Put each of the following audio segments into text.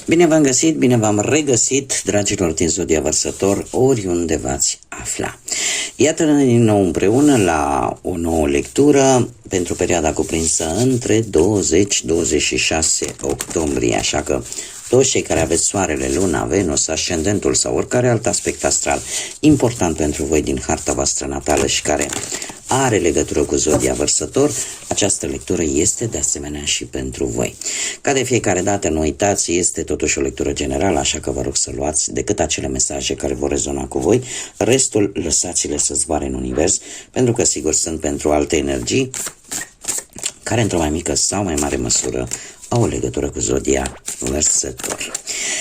Bine v-am găsit, bine v-am regăsit, dragilor din Zodia Vărsător, oriunde v-ați afla. Iată-ne din nou împreună la o nouă lectură pentru perioada cuprinsă între 20-26 octombrie, așa că toți cei care aveți Soarele, Luna, Venus, Ascendentul sau oricare alt aspect astral important pentru voi din harta voastră natală și care are legătură cu Zodia Vărsător, această lectură este de asemenea și pentru voi. Ca de fiecare dată, nu uitați, este totuși o lectură generală, așa că vă rog să luați decât acele mesaje care vor rezona cu voi, restul lăsați-le să zboare în univers, pentru că sigur sunt pentru alte energii care într-o mai mică sau mai mare măsură au o legătură cu Zodia Vărsător.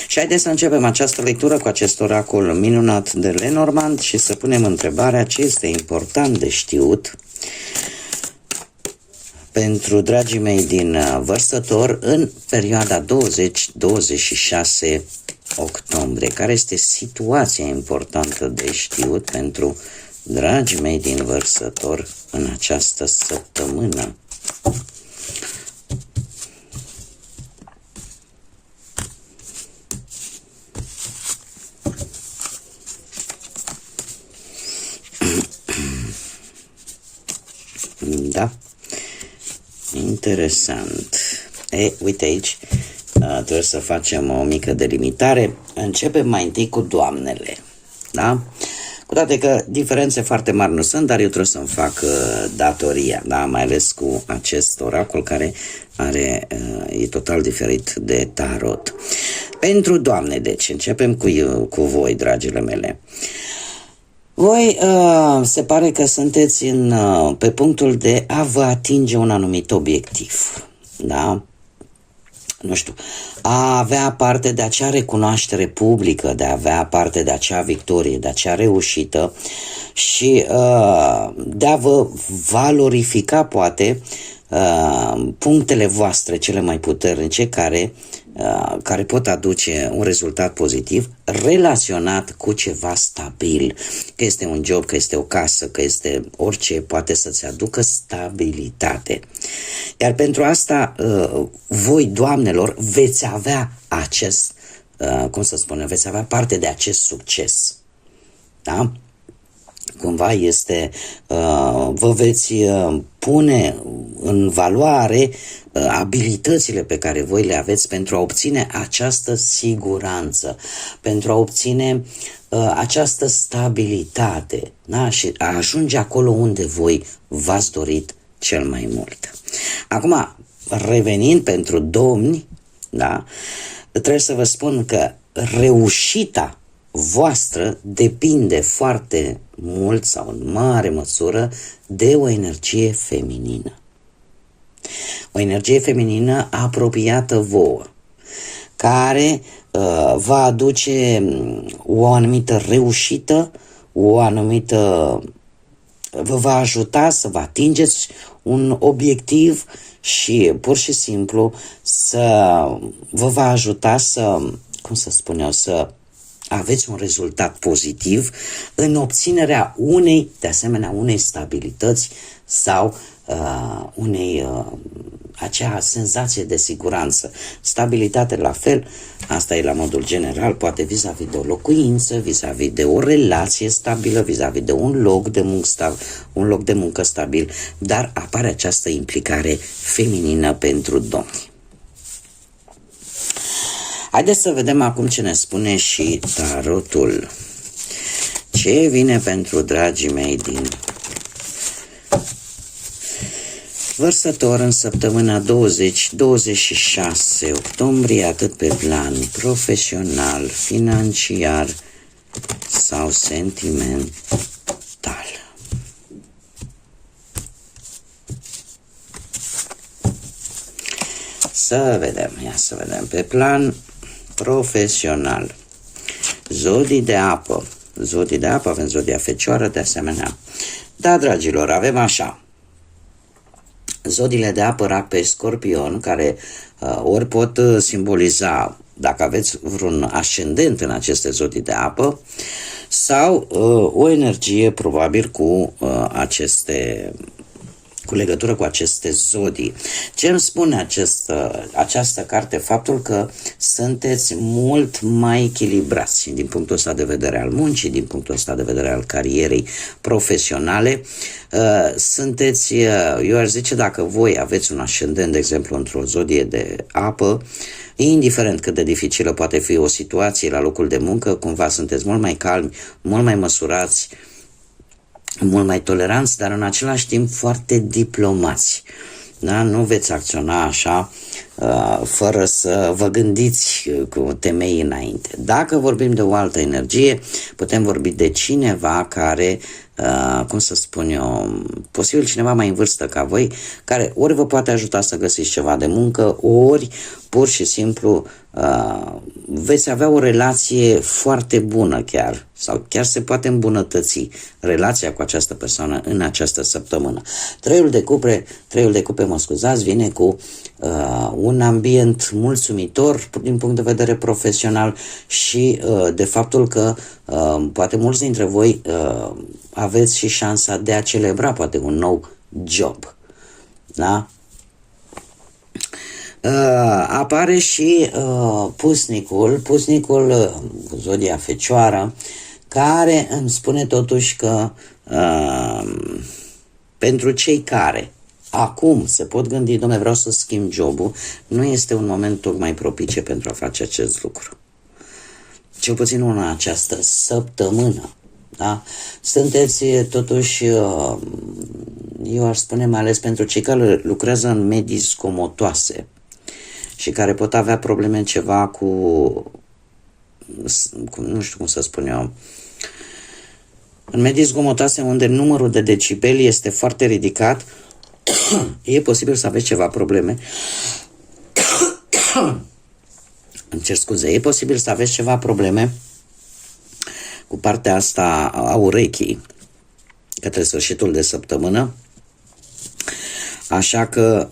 Și haideți să începem această lectură cu acest oracol minunat de Lenormand și să punem întrebarea ce este important de știut pentru dragii mei din Vărsător în perioada 20-26 octombrie. Care este situația importantă de știut pentru dragii mei din Vărsător în această săptămână? Da? Interesant. Uite aici, trebuie să facem o mică delimitare. Începem mai întâi cu doamnele. Da? Cu toate că diferențe foarte mari nu sunt, dar eu trebuie să-mi fac datoria, da? Mai ales cu acest oracol care e total diferit de tarot. Pentru doamne, deci, începem cu voi, dragile mele. Voi se pare că sunteți pe punctul de a vă atinge un anumit obiectiv, da? Nu știu, a avea parte de acea recunoaștere publică, de a avea parte de acea victorie, de acea reușită și de a vă valorifica, poate, punctele voastre cele mai puternice care pot aduce un rezultat pozitiv relaționat cu ceva stabil, că este un job, că este o casă, că este orice, poate să-ți aducă stabilitate. Iar pentru asta voi, doamnelor, veți avea acest, veți avea parte de acest succes. Da? Cumva vă veți pune în valoare abilitățile pe care voi le aveți pentru a obține această siguranță, pentru a obține această stabilitate, da? Și a ajunge acolo unde voi v-ați dorit cel mai mult. Acum, revenind pentru domni, da? Trebuie să vă spun că reușita voastră depinde foarte mult sau în mare măsură de o energie feminină. O energie feminină apropiată vouă, care va aduce o anumită reușită, vă va ajuta să vă atingeți un obiectiv și pur și simplu vă va ajuta să aveți un rezultat pozitiv în obținerea unei stabilități sau acea senzație de siguranță. Stabilitate la fel, asta e la modul general, poate vis-a-vis de o locuință, vis-a-vis de o relație stabilă, vis-a-vis de un loc de muncă stabil, dar apare această implicare feminină pentru domni. Haideți să vedem acum ce ne spune și tarotul. Ce vine pentru dragii mei din Vărsător în săptămâna 20-26 octombrie, atât pe plan profesional, financiar sau sentimental. Să vedem. Pe plan profesional, zodii de apă, avem zodia Fecioară de asemenea. Da, dragilor, avem așa. Zodiile de apă, Rac, Pești, Scorpion, care ori pot simboliza, dacă aveți vreun ascendent în aceste zodii de apă, sau o energie probabil cu aceste cu legătură cu aceste zodii. Ce îmi spune această carte? Faptul că sunteți mult mai echilibrați din punctul ăsta de vedere al muncii, din punctul ăsta de vedere al carierei profesionale. Sunteți, eu aș zice, dacă voi aveți un ascendent, de exemplu, într-o zodie de apă, indiferent cât de dificilă poate fi o situație la locul de muncă, cumva sunteți mult mai calmi, mult mai măsurați, mult mai toleranți, dar în același timp foarte diplomați. Da? Nu veți acționa așa fără să vă gândiți cu temei înainte. Dacă vorbim de o altă energie, putem vorbi de cineva care, cum să spun eu, posibil cineva mai în vârstă ca voi, care ori vă poate ajuta să găsiți ceva de muncă, ori pur și simplu veți avea o relație foarte bună chiar, sau chiar se poate îmbunătăți relația cu această persoană în această săptămână. Treiul de cupe, mă scuzați, vine cu un ambient mulțumitor din punct de vedere profesional și de faptul că poate mulți dintre voi aveți și șansa de a celebra poate un nou job. Da? Apare și pusnicul zodia Fecioară, care îmi spune totuși că pentru cei care acum se pot gândi, dom'le, vreau să schimb jobul, nu este un moment tocmai propice pentru a face acest lucru. Cel puțin în această săptămână. Da? Sunteți totuși, eu aș spune mai ales pentru cei care lucrează în medii zgomotoase și care pot avea probleme ceva cu nu știu cum să spun eu, în medii zgomotoase unde numărul de decibeli este foarte ridicat, e posibil să aveți ceva probleme. Îmi cer scuze, e posibil să aveți ceva probleme cu partea asta a urechii către sfârșitul de săptămână, așa că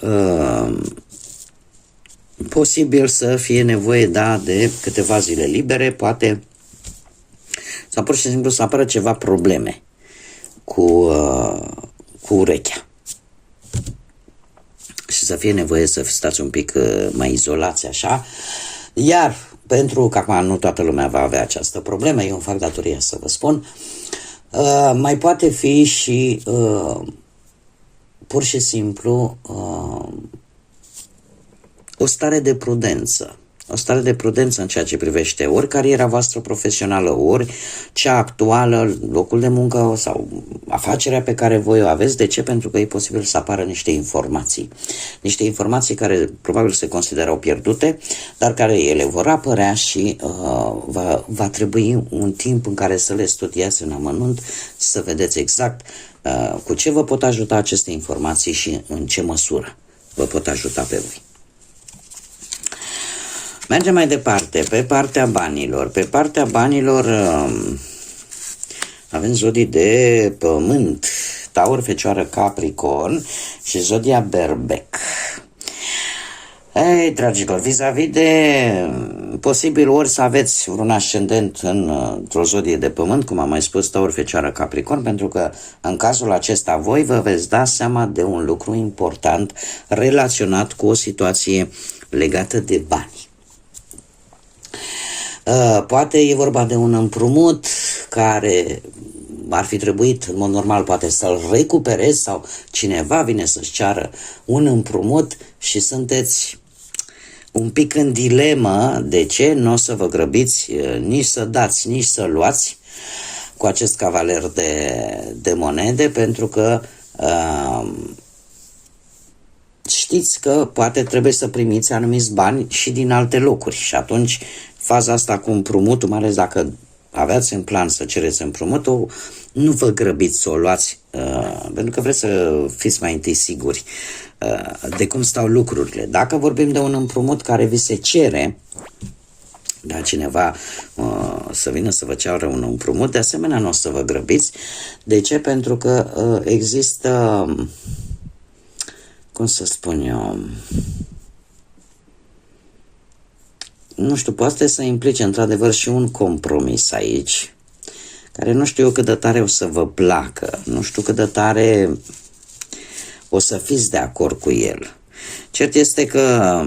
posibil să fie nevoie, da, de câteva zile libere, poate, sau pur și simplu să apară ceva probleme cu urechea și să fie nevoie să stați un pic mai izolați așa. Iar pentru că acum nu toată lumea va avea această problemă, eu îmi fac datoria să vă spun, mai poate fi și pur și simplu o stare de prudență. O stare de prudență în ceea ce privește ori cariera voastră profesională, ori cea actuală, locul de muncă sau afacerea pe care voi o aveți. De ce? Pentru că e posibil să apară niște informații. Niște informații care probabil se considerau pierdute, dar care ele vor apărea și va trebui un timp în care să le studiați în amănunt, să vedeți exact cu ce vă pot ajuta aceste informații și în ce măsură vă pot ajuta pe voi. Mergem mai departe, pe partea banilor. Pe partea banilor avem zodii de pământ, Taur, Fecioară, Capricorn și zodia Berbec. Ei, dragilor, vis-a-vis de posibil ori să aveți un ascendent într-o zodie de pământ, cum am mai spus, Taur, Fecioară, Capricorn, pentru că în cazul acesta voi vă veți da seama de un lucru important relaționat cu o situație legată de bani. Poate e vorba de un împrumut care ar fi trebuit, în mod normal, poate să-l recuperezi sau cineva vine să-și ceară un împrumut și sunteți un pic în dilemă. De ce? Nu o să vă grăbiți nici să dați, nici să luați cu acest cavaler de monede, pentru că știți că poate trebuie să primiți anumiți bani și din alte locuri și atunci faza asta cu împrumutul, mai ales dacă aveați în plan să cereți împrumutul, nu vă grăbiți să o luați, pentru că vreți să fiți mai întâi siguri de cum stau lucrurile. Dacă vorbim de un împrumut care vi se cere, da, cineva să vină să vă ceară un împrumut, de asemenea nu o să vă grăbiți. De ce? Pentru că există, cum să spun eu, nu știu, poate să implice într-adevăr și un compromis aici, care nu știu eu cât de tare o să vă placă, nu știu cât de tare o să fiți de acord cu el. Cert este că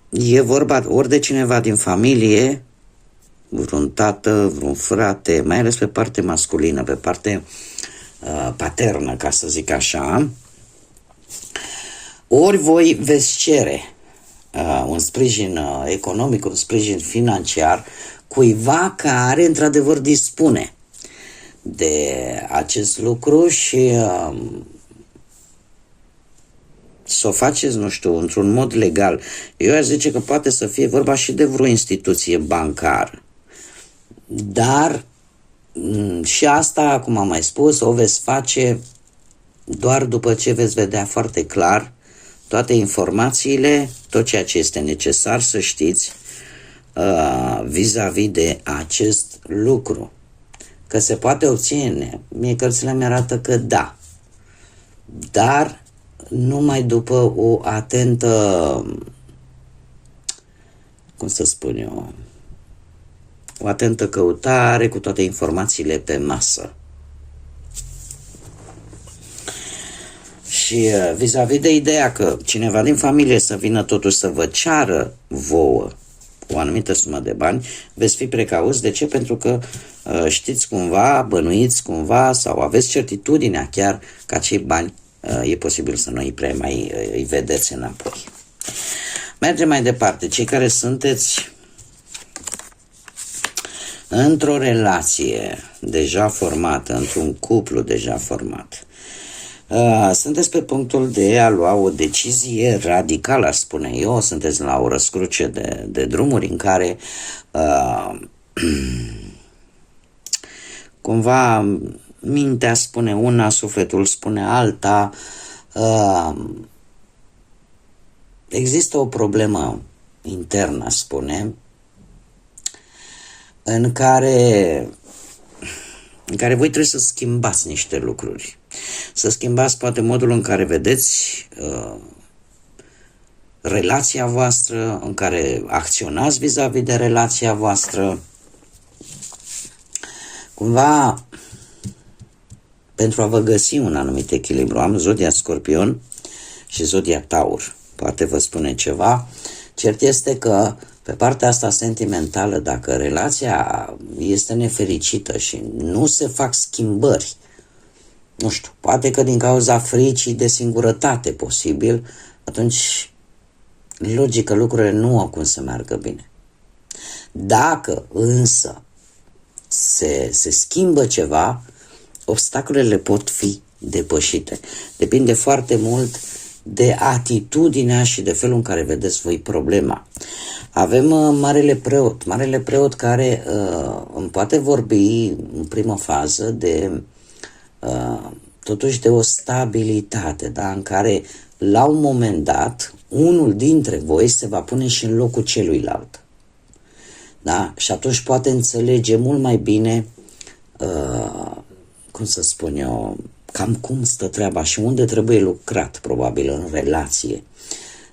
e vorba ori de cineva din familie, vreun tată, vreun frate, mai ales pe parte masculină, pe parte paternă, ca să zic așa, ori voi veți cere un sprijin economic, un sprijin financiar cuiva care într-adevăr dispune de acest lucru și să o faceți, nu știu, într-un mod legal. Eu aș zice că poate să fie vorba și de vreo instituție bancară. Dar și asta, cum am mai spus, o veți face doar după ce veți vedea foarte clar toate informațiile, tot ceea ce este necesar să știți vis-a-vis de acest lucru. Că se poate obține, mie cărțile mi arată că da, dar numai după o atentă, cum să spun eu, o atentă căutare cu toate informațiile pe masă. Și vis-a-vis de ideea că cineva din familie să vină totuși să vă ceară vouă o anumită sumă de bani, veți fi precauți. De ce? Pentru că știți cumva, bănuiți cumva sau aveți certitudinea chiar că acei bani e posibil să nu îi vedeți înapoi. Mergem mai departe. Cei care sunteți într-o relație deja formată, într-un cuplu deja format, sunteți pe punctul de a lua o decizie radicală, aș spune eu, sunteți la o răscruce de drumuri în care cumva mintea spune una, sufletul spune alta, există o problemă internă, spune, în care voi trebuie să schimbați niște lucruri. Să schimbați poate modul în care vedeți relația voastră, în care acționați vis-a-vis de relația voastră. Cumva, pentru a vă găsi un anumit echilibru, am zodia Scorpion și zodia Taur. Poate vă spune ceva. Cert este că pe partea asta sentimentală, dacă relația este nefericită și nu se fac schimbări, nu știu, poate că din cauza fricii de singurătate posibil, atunci logic că lucrurile nu au cum să meargă bine. Dacă însă se schimbă ceva, obstacolele pot fi depășite. Depinde foarte mult de atitudinea și de felul în care vedeți voi problema. Avem Marele Preot care îmi poate vorbi în primă fază de totuși de o stabilitate, da? În care la un moment dat unul dintre voi se va pune și în locul celuilalt. Da? Și atunci poate înțelege mult mai bine cum să spun eu, cam cum stă treaba și unde trebuie lucrat, probabil, în relație.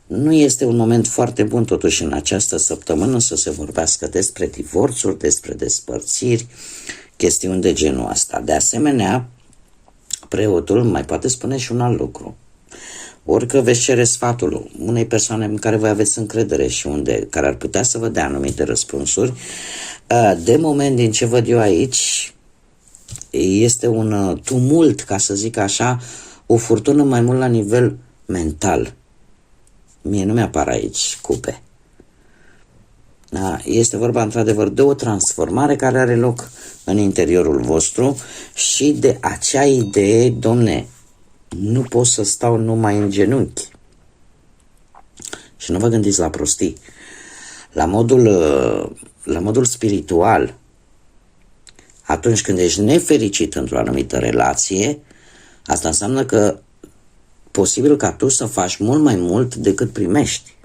Nu este un moment foarte bun, totuși, în această săptămână să se vorbească despre divorțuri, despre despărțiri, chestiuni de genul ăsta. De asemenea, preotul mai poate spune și un alt lucru. Orică veți cere sfatul unei persoane în care voi aveți încredere și care ar putea să vă dea anumite răspunsuri, de moment, din ce văd eu aici, este un tumult, ca să zic așa, o furtună mai mult la nivel mental. Mie nu mi-apar aici cupe. Da? Este vorba într-adevăr de o transformare care are loc în interiorul vostru și de acea idee, domne, nu pot să stau numai în genunchi. Și nu vă gândiți la prostii. La modul spiritual, atunci când ești nefericit într-o anumită relație, asta înseamnă că posibil ca tu să faci mult mai mult decât primești.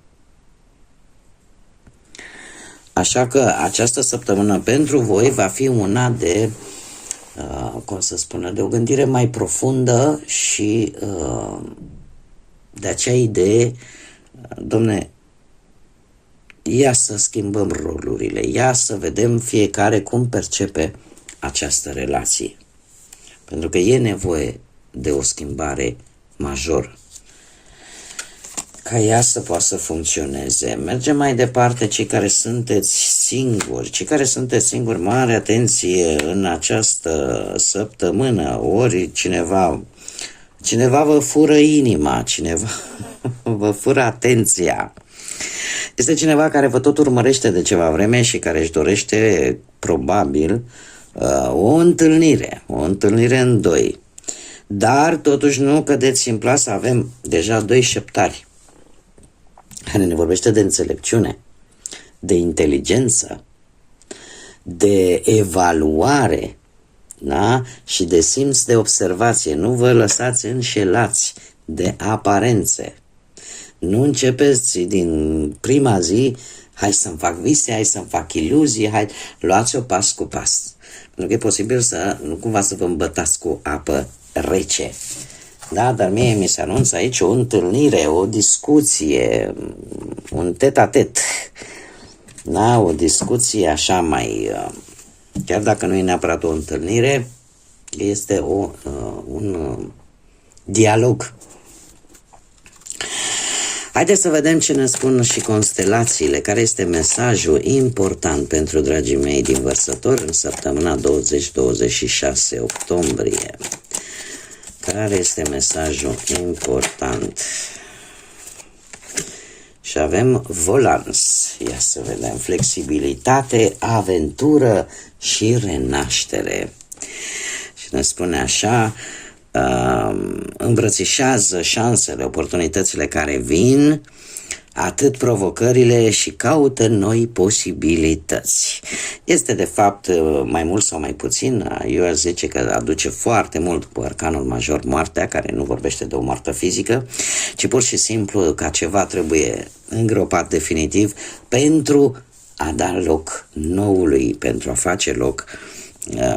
Așa că această săptămână pentru voi va fi una de, cum să spună, de o gândire mai profundă și de acea idee, domne, ia să schimbăm rolurile, ia să vedem fiecare cum percepe această relație. Pentru că e nevoie de o schimbare major, ca ea să poată să funcționeze. Mergem mai departe, cei care sunteți singuri, mare atenție în această săptămână, ori cineva vă fură inima, cineva vă fură atenția. Este cineva care vă tot urmărește de ceva vreme și care își dorește, probabil, o întâlnire în doi. Dar, totuși, nu cădeți în plasă, avem deja doi șeptari care ne vorbește de înțelepciune, de inteligență, de evaluare, da? Și de simț de observație. Nu vă lăsați înșelați de aparențe. Nu începeți din prima zi, hai să-mi fac vise, hai să-mi fac iluzii, hai, luați-o pas cu pas. Pentru că e posibil să, nu cumva să vă îmbătați cu apă rece. Da, dar mie mi se anunță aici o întâlnire, o discuție, un tet-a-tet. Da, o discuție așa mai, chiar dacă nu e neapărat o întâlnire, este un dialog. Haideți să vedem ce ne spun și constelațiile, care este mesajul important pentru dragii mei din Vărsători în săptămâna 20-26 octombrie. Care este mesajul important? Și avem volans. Ia să vedem. Flexibilitate, aventură și renaștere. Și ne spune așa, îmbrățișează șansele, oportunitățile care vin, atât provocările, și caută noi posibilități. Este de fapt mai mult sau mai puțin, eu aș zice că aduce foarte mult cu arcanul major moartea, care nu vorbește de o moartă fizică, ci pur și simplu ca ceva trebuie îngropat definitiv pentru a da loc noului, pentru a face loc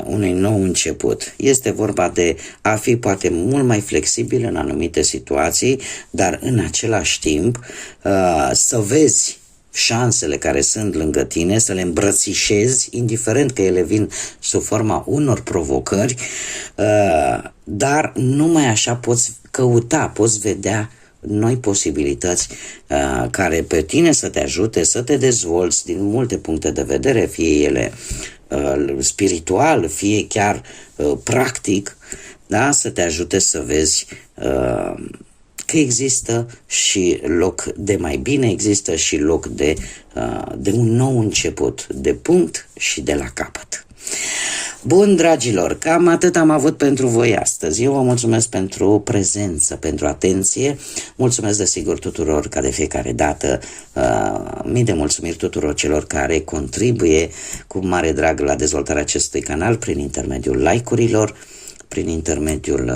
unui nou început. Este vorba de a fi poate mult mai flexibil în anumite situații, dar în același timp să vezi șansele care sunt lângă tine, să le îmbrățișezi, indiferent că ele vin sub forma unor provocări, dar numai așa poți căuta, poți vedea noi posibilități care pe tine să te ajute să te dezvolți din multe puncte de vedere, fie ele spiritual, fie chiar practic, da? Să te ajute să vezi că există și loc de mai bine, există și loc de un nou început, de punct și de la capăt. Bun, dragilor, cam atât am avut pentru voi astăzi. Eu vă mulțumesc pentru prezență, pentru atenție. Mulțumesc desigur tuturor, ca de fiecare dată, mii de mulțumiri tuturor celor care contribuie cu mare drag la dezvoltarea acestui canal prin intermediul like-urilor, prin intermediul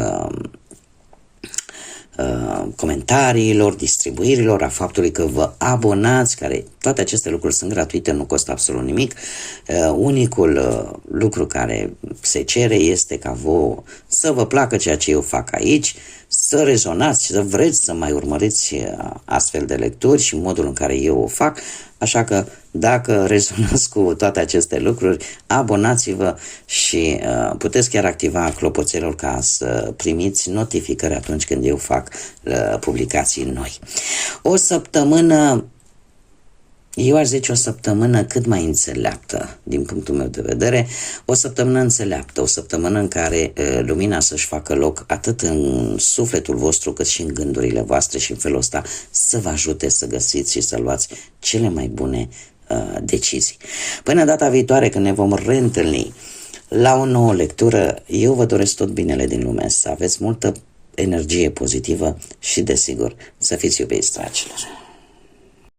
comentariilor, distribuirilor, a faptului că vă abonați, care toate aceste lucruri sunt gratuite, nu costă absolut nimic. Unicul lucru care se cere este ca vouă să vă placă ceea ce eu fac aici, să rezonați, să vreți să mai urmăriți astfel de lecturi și modul în care eu o fac. Așa că dacă rezonați cu toate aceste lucruri, abonați-vă și puteți chiar activa clopoțelul ca să primiți notificări atunci când eu fac publicații noi. O săptămână, eu aș zice o săptămână cât mai înțeleaptă din punctul meu de vedere, o săptămână înțeleaptă, o săptămână în care lumina să-și facă loc atât în sufletul vostru cât și în gândurile voastre și în felul ăsta să vă ajute să găsiți și să luați cele mai bune decizii. Până data viitoare când ne vom reîntâlni la o nouă lectură, eu vă doresc tot binele din lume, să aveți multă energie pozitivă și desigur să fiți iubiți, dragilor.